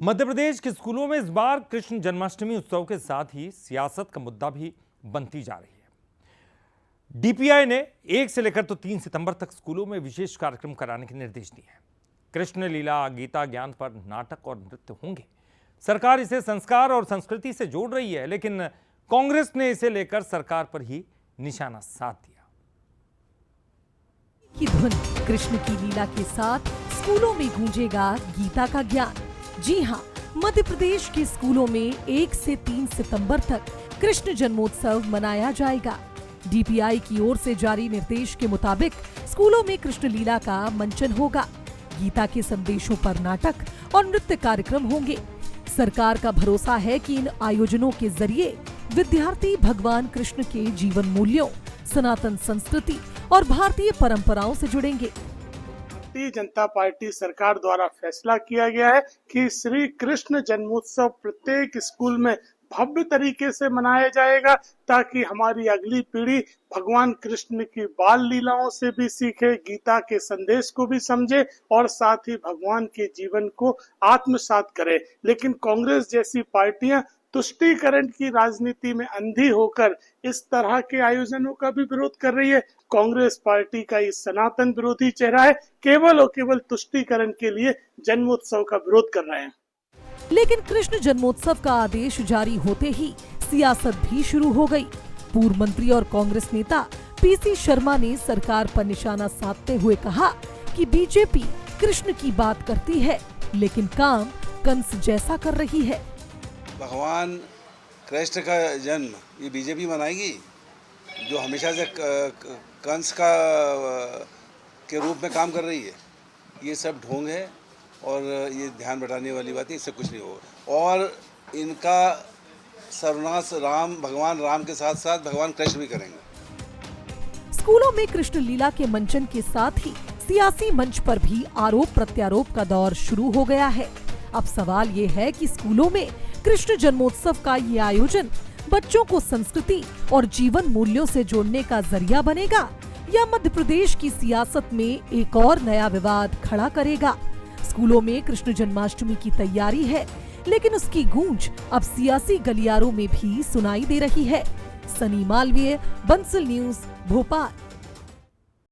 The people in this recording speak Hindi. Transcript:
मध्य प्रदेश के स्कूलों में इस बार कृष्ण जन्माष्टमी उत्सव के साथ ही सियासत का मुद्दा भी बनती जा रही है। डीपीआई ने 1 से लेकर तो 3 सितंबर तक स्कूलों में विशेष कार्यक्रम कराने के निर्देश दिए हैं। कृष्ण लीला, गीता ज्ञान पर नाटक और नृत्य होंगे। सरकार इसे संस्कार और संस्कृति से जोड़ रही है, लेकिन कांग्रेस ने इसे लेकर सरकार पर ही निशाना साध दिया। की धुन कृष्ण की लीला के साथ स्कूलों में गूंजेगा गीता का ज्ञान। जी हाँ, मध्य प्रदेश के स्कूलों में 1 से 3 सितंबर तक कृष्ण जन्मोत्सव मनाया जाएगा। डीपीआई की ओर से जारी निर्देश के मुताबिक स्कूलों में कृष्ण लीला का मंचन होगा। गीता के संदेशों पर नाटक और नृत्य कार्यक्रम होंगे। सरकार का भरोसा है कि इन आयोजनों के जरिए विद्यार्थी भगवान कृष्ण के जीवन मूल्यों, सनातन संस्कृति और भारतीय परंपराओं से जुड़ेंगे। भारतीय जनता पार्टी सरकार द्वारा फैसला किया गया है कि श्री कृष्ण जन्मोत्सव प्रत्येक स्कूल में भव्य तरीके से मनाया जाएगा, ताकि हमारी अगली पीढ़ी भगवान कृष्ण की बाल लीलाओं से भी सीखे, गीता के संदेश को भी समझे और साथ ही भगवान के जीवन को आत्मसात करे। लेकिन कांग्रेस जैसी पार्टियां तुष्टीकरण की राजनीति में अंधी होकर इस तरह के आयोजनों का भी विरोध कर रही है। कांग्रेस पार्टी का इस सनातन विरोधी चेहरा है, केवल और केवल तुष्टीकरण के लिए जन्मोत्सव का विरोध कर रहे हैं। लेकिन कृष्ण जन्मोत्सव का आदेश जारी होते ही सियासत भी शुरू हो गई। पूर्व मंत्री और कांग्रेस नेता पीसी शर्मा ने सरकार पर निशाना साधते हुए कहा कि बीजेपी कृष्ण की बात करती है, लेकिन काम कंस जैसा कर रही है। भगवान कृष्ण का जन्म ये बीजेपी मनाएगी, जो हमेशा से कंस का के रूप में काम कर रही है। ये सब ढोंग है और ये ध्यान बटाने वाली बात है, इससे कुछ नहीं होगा। और इनका सर्वनाश भगवान राम के साथ साथ भगवान कृष्ण भी करेंगे। स्कूलों में कृष्ण लीला के मंचन के साथ ही सियासी मंच पर भी आरोप प्रत्यारोप का दौर शुरू हो गया है। अब सवाल ये है कि स्कूलों में कृष्ण जन्मोत्सव का ये आयोजन बच्चों को संस्कृति और जीवन मूल्यों से जोड़ने का जरिया बनेगा, या मध्य प्रदेश की सियासत में एक और नया विवाद खड़ा करेगा। स्कूलों में कृष्ण जन्माष्टमी की तैयारी है, लेकिन उसकी गूंज अब सियासी गलियारों में भी सुनाई दे रही है। सनी मालवीय, बंसल न्यूज़, भोपाल।